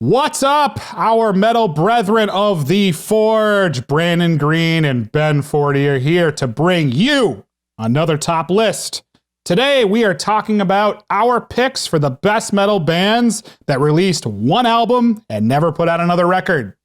What's up, our metal brethren of the Forge? Brandon Green and Ben Forty are here to bring you another top list. Today, we are talking about our picks for the best metal bands that released one album and never put out another record.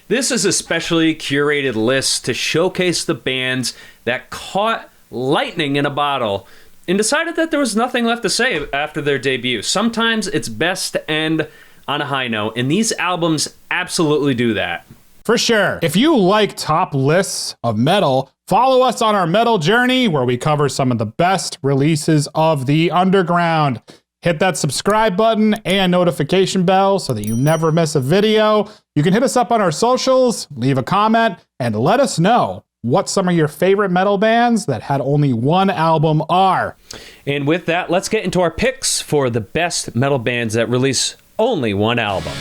This is a specially curated list to showcase the bands that caught lightning in a bottle and decided that there was nothing left to say after their debut. Sometimes it's best to end on a high note, and these albums absolutely do that. For sure. If you like top lists of metal, follow us on our metal journey where we cover some of the best releases of the underground. Hit that subscribe button and notification bell so that you never miss a video. You can hit us up on our socials, leave a comment, and let us know what some of your favorite metal bands that had only one album are. And with that, let's get into our picks for the best metal bands that release only one album.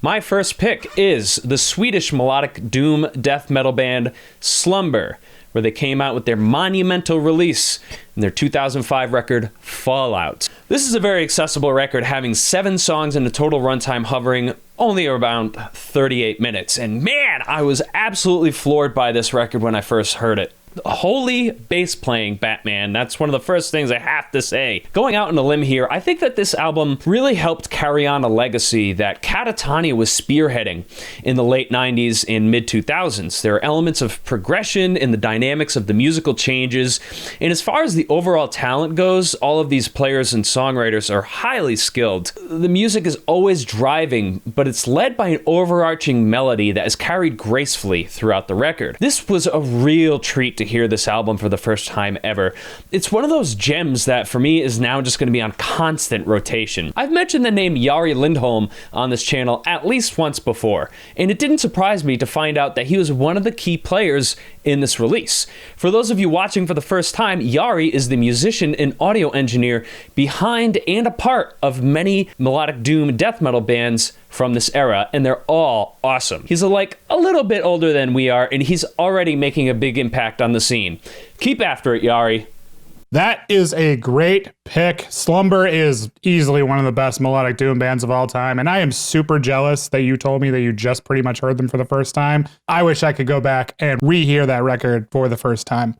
My first pick is the Swedish melodic doom death metal band Slumber, where they came out with their monumental release in their 2005 record, Fallout. This is a very accessible record, having 7 songs and a total runtime hovering only around 38 minutes. And man, I was absolutely floored by this record when I first heard it. Holy bass playing, Batman. That's one of the first things I have to say. Going out on a limb here, I think that this album really helped carry on a legacy that Kaladin was spearheading in the late 90s and mid 2000s. There are elements of progression in the dynamics of the musical changes, and as far as the overall talent goes, all of these players and songwriters are highly skilled. The music is always driving, but it's led by an overarching melody that is carried gracefully throughout the record. This was a real treat to hear this album for the first time ever. It's one of those gems that for me is now just going to be on constant rotation. I've mentioned the name Jari Lindholm on this channel at least once before, and it didn't surprise me to find out that he was one of the key players in this release. For those of you watching for the first time, Jari is the musician and audio engineer behind and a part of many melodic doom death metal bands from this era, and they're all awesome. He's like a little bit older than we are, and he's already making a big impact on the scene. Keep after it, Jari. That is a great pick. Slumber is easily one of the best melodic doom bands of all time, and I am super jealous that you told me that you just pretty much heard them for the first time. I wish I could go back and rehear that record for the first time.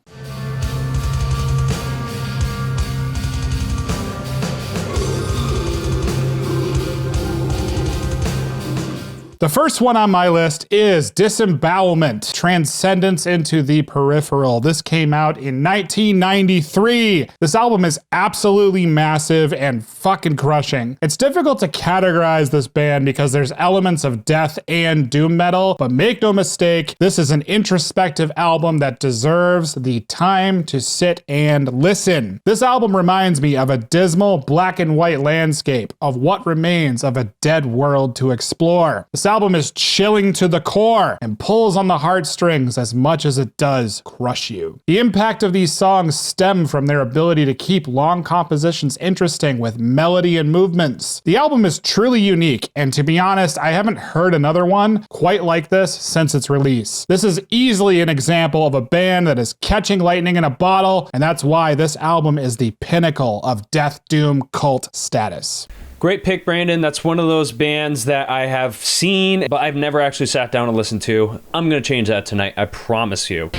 The first one on my list is Disembowelment, Transcendence into the Peripheral. This came out in 1993. This album is absolutely massive and fucking crushing. It's difficult to categorize this band because there's elements of death and doom metal, but make no mistake, this is an introspective album that deserves the time to sit and listen. This album reminds me of a dismal black and white landscape of what remains of a dead world to explore. This album is chilling to the core and pulls on the heartstrings as much as it does crush you. The impact of these songs stem from their ability to keep long compositions interesting with melody and movements. The album is truly unique, and to be honest, I haven't heard another one quite like this since its release. This is easily an example of a band that is catching lightning in a bottle, and that's why this album is the pinnacle of death doom cult status. Great pick, Brandon. That's one of those bands that I have seen, but I've never actually sat down and listened to. I'm going to change that tonight, I promise you.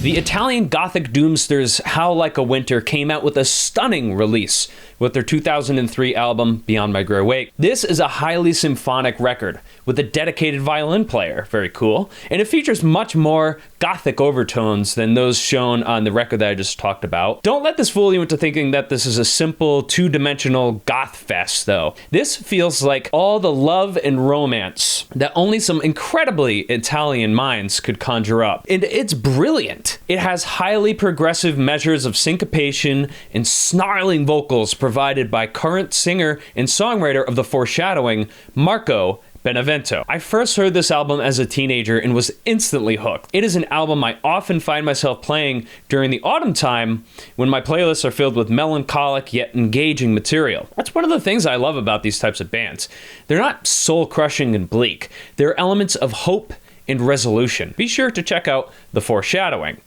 The Italian Gothic doomsters Howl Like a Winter came out with a stunning release with their 2003 album, Beyond My Grey Wake. This is a highly symphonic record with a dedicated violin player, very cool, and it features much more Gothic overtones than those shown on the record that I just talked about. Don't let this fool you into thinking that this is a simple two-dimensional goth fest, though. This feels like all the love and romance that only some incredibly Italian minds could conjure up, and it's brilliant. It has highly progressive measures of syncopation and snarling vocals provided by current singer and songwriter of The Foreshadowing, Marco Benevento. I first heard this album as a teenager and was instantly hooked. It is an album I often find myself playing during the autumn time when my playlists are filled with melancholic yet engaging material. That's one of the things I love about these types of bands. They're not soul-crushing and bleak. They're elements of hope and resolution. Be sure to check out The Foreshadowing.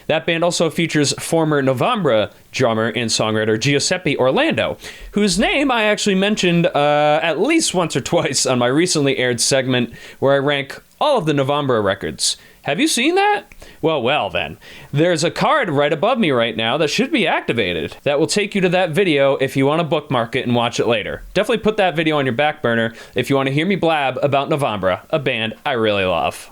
That band also features former November drummer and songwriter Giuseppe Orlando, whose name I actually mentioned at least once or twice on my recently aired segment where I rank all of the November records. Have you seen that? Well then. There's a card right above me right now that should be activated. That will take you to that video if you want to bookmark it and watch it later. Definitely put that video on your back burner if you want to hear me blab about November, a band I really love.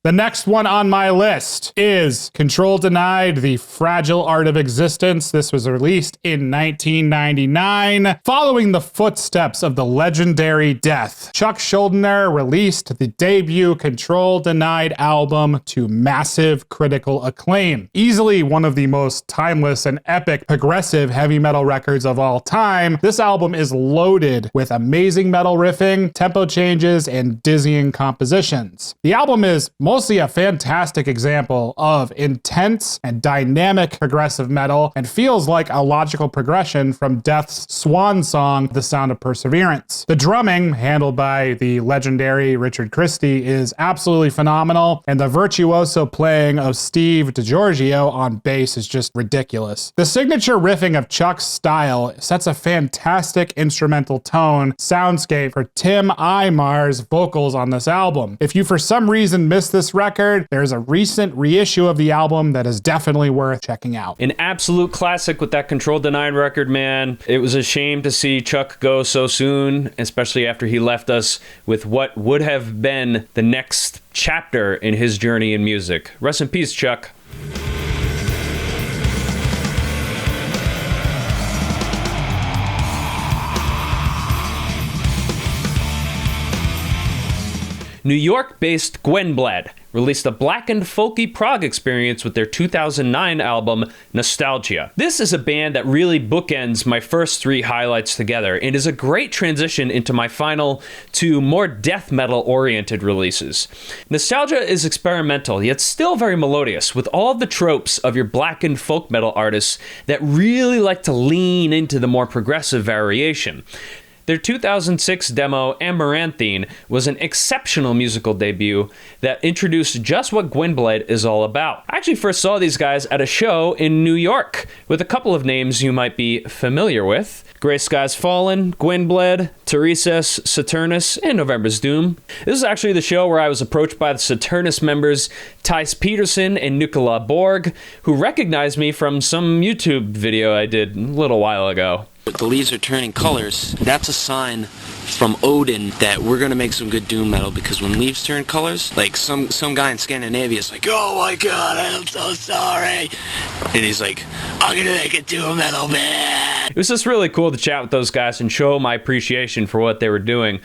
The next one on my list is Control Denied, The Fragile Art of Existence. This was released in 1999. Following the footsteps of the legendary Death, Chuck Schuldiner released the debut Control Denied album to massive critical acclaim. Easily one of the most timeless and epic progressive heavy metal records of all time, this album is loaded with amazing metal riffing, tempo changes, and dizzying compositions. The album is mostly a fantastic example of intense and dynamic progressive metal and feels like a logical progression from Death's swan song, The Sound of Perseverance. The drumming, handled by the legendary Richard Christie, is absolutely phenomenal, and the virtuoso playing of Steve DiGiorgio on bass is just ridiculous. The signature riffing of Chuck's style sets a fantastic instrumental tone soundscape for Tim Imar's vocals on this album. If you for some reason missed this record, there's a recent reissue of the album that is definitely worth checking out. An absolute classic with that Control Denied record, man. It was a shame to see Chuck go so soon, especially after he left us with what would have been the next chapter in his journey in music. Rest in peace, Chuck. New York-based Gwenblade released a blackened folky prog experience with their 2009 album Nostalgia. This is a band that really bookends my first three highlights together and is a great transition into my final two more death metal oriented releases. Nostalgia is experimental yet still very melodious, with all the tropes of your blackened folk metal artists that really like to lean into the more progressive variation. Their 2006 demo, Amaranthine, was an exceptional musical debut that introduced just what Gwenblade is all about. I actually first saw these guys at a show in New York with a couple of names you might be familiar with: Grey Skies Fallen, Gwenblade, Teresa's Saturnus, and November's Doom. This is actually the show where I was approached by the Saturnus members Thijs Peterson and Nicola Borg, who recognized me from some YouTube video I did a little while ago. The leaves are turning colors. That's a sign from Odin that we're gonna make some good doom metal, because when leaves turn colors, like some guy in Scandinavia is like, "Oh my god, I'm so sorry," and he's like, "I'm gonna make a doom metal band." It was just really cool to chat with those guys and show my appreciation for what they were doing.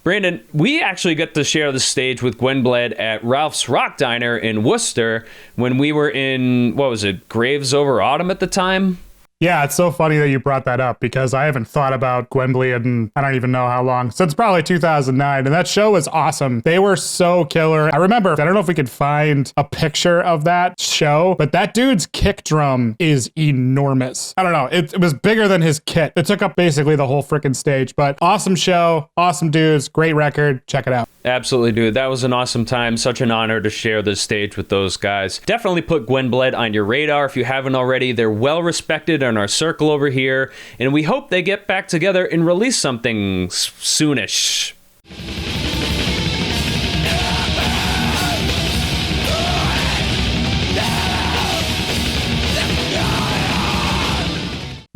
Brandon, we actually got to share the stage with Gwenblade at Ralph's Rock Diner in Worcester when we were in, what was it, Graves Over Autumn at the time? Yeah, it's so funny that you brought that up, because I haven't thought about Gwenblade in I don't even know how long, since probably 2009, and that show was awesome. They were so killer. I remember, I don't know if we could find a picture of that show, but that dude's kick drum is enormous. I don't know, it was bigger than his kit. It took up basically the whole freaking stage, but awesome show, awesome dudes, great record, check it out. Absolutely, dude. That was an awesome time. Such an honor to share the stage with those guys. Definitely put Gwenblade on your radar if you haven't already. They're well respected in our circle over here, and we hope they get back together and release something soonish.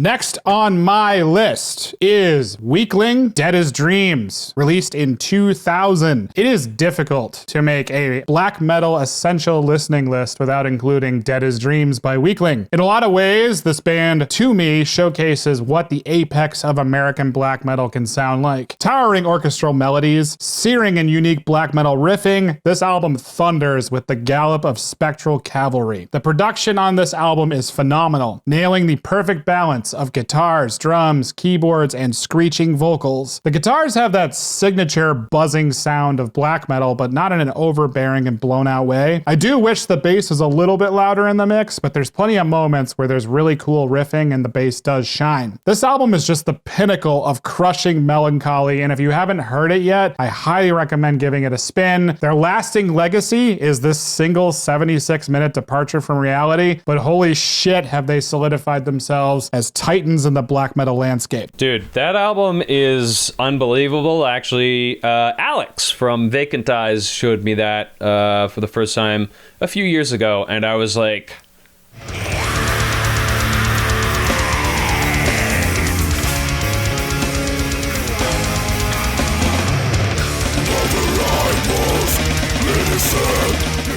Next on my list is Weakling, Dead as Dreams, released in 2000. It is difficult to make a black metal essential listening list without including Dead as Dreams by Weakling. In a lot of ways, this band, to me, showcases what the apex of American black metal can sound like. Towering orchestral melodies, searing and unique black metal riffing, this album thunders with the gallop of spectral cavalry. The production on this album is phenomenal, nailing the perfect balance of guitars, drums, keyboards, and screeching vocals. The guitars have that signature buzzing sound of black metal, but not in an overbearing and blown out way. I do wish the bass was a little bit louder in the mix, but there's plenty of moments where there's really cool riffing and the bass does shine. This album is just the pinnacle of crushing melancholy, and if you haven't heard it yet, I highly recommend giving it a spin. Their lasting legacy is this single 76-minute departure from reality, but holy shit have they solidified themselves as titans in the black metal landscape. Dude, that album is unbelievable. Actually, Alex from Vacant Eyes showed me that for the first time a few years ago, and I was like...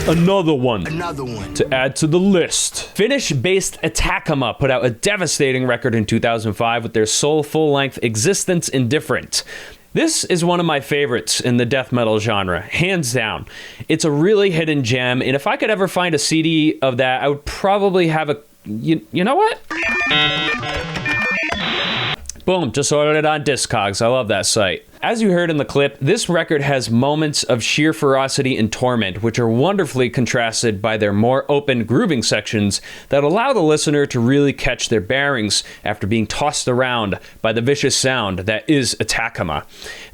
Another one to add to the list. Finnish-based Atacuma put out a devastating record in 2005 with their sole full-length Existence Indifferent. This is one of my favorites in the death metal genre, hands down. It's a really hidden gem, and if I could ever find a CD of that, I would probably have a... You know what? Boom, just ordered it on Discogs. I love that site. As you heard in the clip, this record has moments of sheer ferocity and torment, which are wonderfully contrasted by their more open grooving sections that allow the listener to really catch their bearings after being tossed around by the vicious sound that is Atacuma.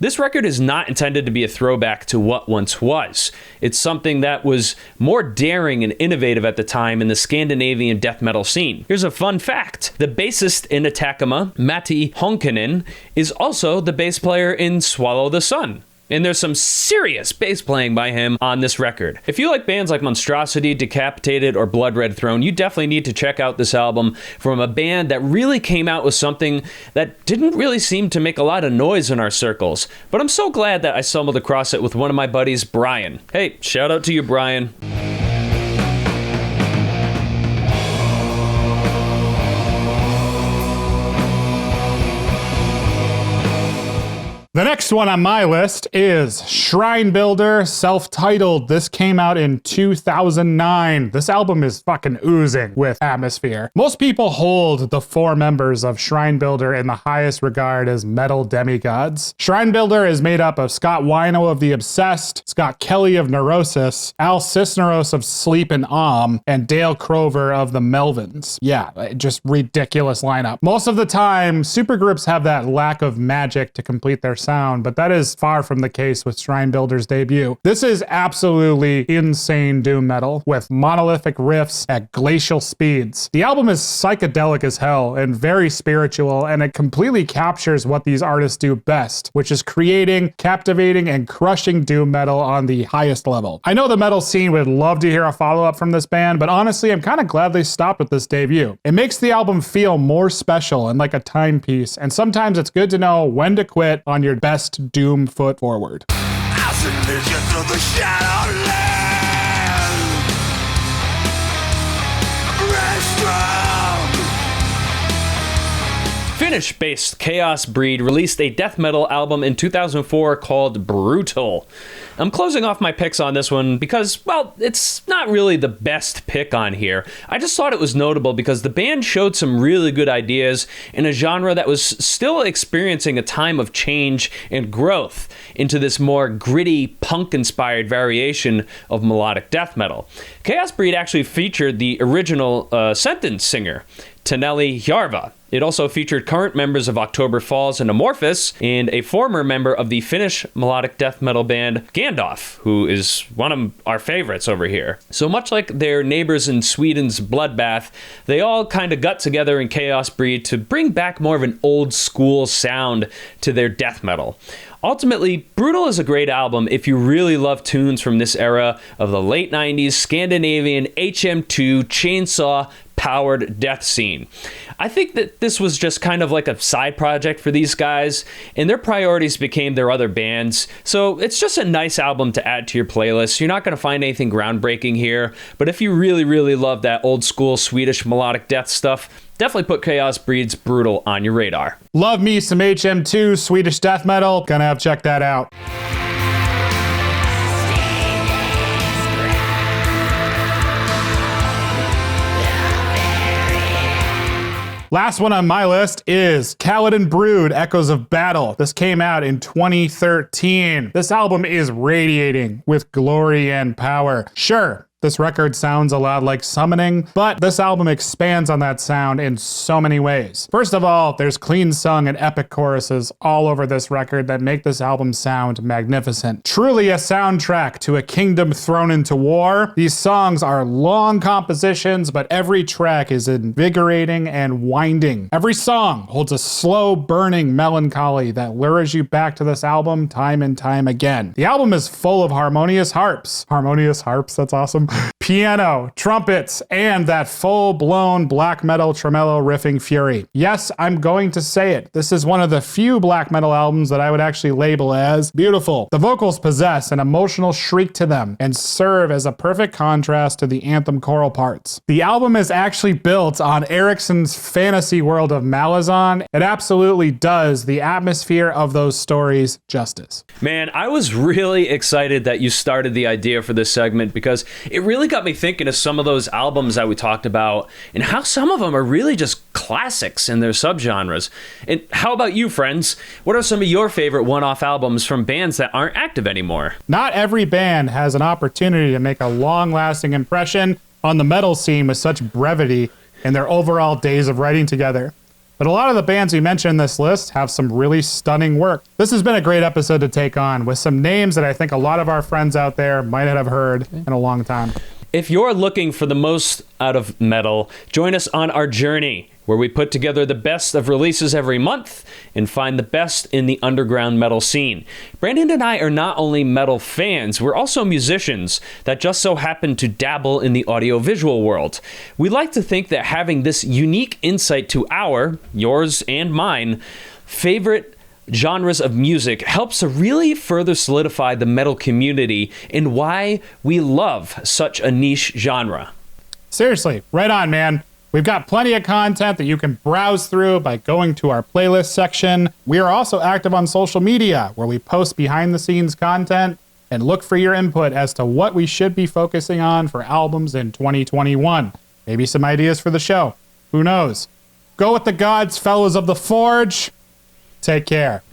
This record is not intended to be a throwback to what once was. It's something that was more daring and innovative at the time in the Scandinavian death metal scene. Here's a fun fact. The bassist in Atacuma, Matti Honkanen, is also the bass player in Swallow the Sun. And there's some serious bass playing by him on this record. If you like bands like Monstrosity, Decapitated, or Blood Red Throne, you definitely need to check out this album from a band that really came out with something that didn't really seem to make a lot of noise in our circles. But I'm so glad that I stumbled across it with one of my buddies, Brian. Hey, shout out to you, Brian. The next one on my list is Shrine Builder, self-titled. This came out in 2009. This album is fucking oozing with atmosphere. Most people hold the four members of Shrine Builder in the highest regard as metal demigods. Shrine Builder is made up of Scott Wino of The Obsessed, Scott Kelly of Neurosis, Al Cisneros of Sleep and and Dale Crover of the Melvins. Yeah, just ridiculous lineup. Most of the time, supergroups have that lack of magic to complete their sound, but that is far from the case with Shrine Builder's debut. This is absolutely insane doom metal with monolithic riffs at glacial speeds. The album is psychedelic as hell and very spiritual, and it completely captures what these artists do best, which is creating, captivating, and crushing doom metal on the highest level. I know the metal scene would love to hear a follow-up from this band, but honestly, I'm kind of glad they stopped with this debut. It makes the album feel more special and like a timepiece, and sometimes it's good to know when to quit on your best doom foot forward. Finnish-based Chaos Breed released a death metal album in 2004 called Brutal. I'm closing off my picks on this one because, well, it's not really the best pick on here. I just thought it was notable because the band showed some really good ideas in a genre that was still experiencing a time of change and growth into this more gritty, punk-inspired variation of melodic death metal. Chaos Breed actually featured the original Sentence singer, Taneli Jarva. It also featured current members of October Falls and Amorphous, and a former member of the Finnish melodic death metal band Gandalf, who is one of our favorites over here. So much like their neighbors in Sweden's Bloodbath, they all kind of got together in Chaos Breed to bring back more of an old school sound to their death metal. Ultimately, Brutal is a great album if you really love tunes from this era of the late 90s Scandinavian HM2 chainsaw powered death scene. I think that this was just kind of like a side project for these guys, and their priorities became their other bands. So it's just a nice album to add to your playlist. You're not going to find anything groundbreaking here, but if you really, really love that old school Swedish melodic death stuff, definitely put Chaos Breed's Brutal on your radar. Love me some HM2 Swedish death metal. Gonna have to check that out. Last one on my list is Kaladin Brood, Echoes of Battle. This came out in 2013. This album is radiating with glory and power. Sure, this record sounds a lot like Summoning, but this album expands on that sound in so many ways. First of all, there's clean sung and epic choruses all over this record that make this album sound magnificent. Truly a soundtrack to a kingdom thrown into war. These songs are long compositions, but every track is invigorating and winding. Every song holds a slow burning melancholy that lures you back to this album time and time again. The album is full of harmonious harps. Harmonious harps, that's awesome. Piano, trumpets, and that full-blown black metal tremolo riffing fury. Yes, I'm going to say it. This is one of the few black metal albums that I would actually label as beautiful. The vocals possess an emotional shriek to them and serve as a perfect contrast to the anthem choral parts. The album is actually built on Ericsson's fantasy world of Malazan. It absolutely does the atmosphere of those stories justice. Man, I was really excited that you started the idea for this segment because it really got me thinking of some of those albums that we talked about and how some of them are really just classics in their subgenres. And how about you, friends? What are some of your favorite one-off albums from bands that aren't active anymore? Not every band has an opportunity to make a long-lasting impression on the metal scene with such brevity in their overall days of writing together. But a lot of the bands we mentioned in this list have some really stunning work. This has been a great episode to take on with some names that I think a lot of our friends out there might not have heard in a long time. If you're looking for the most out of metal, join us on our journey where we put together the best of releases every month and find the best in the underground metal scene. Brandon and I are not only metal fans, we're also musicians that just so happen to dabble in the audiovisual world. We like to think that having this unique insight to yours and mine, favorite genres of music helps to really further solidify the metal community and why we love such a niche genre. Seriously, right on, man. We've got plenty of content that you can browse through by going to our playlist section. We are also active on social media where we post behind the scenes content and look for your input as to what we should be focusing on for albums in 2021. Maybe some ideas for the show. Who knows? Go with the gods, fellows of the Forge. Take care.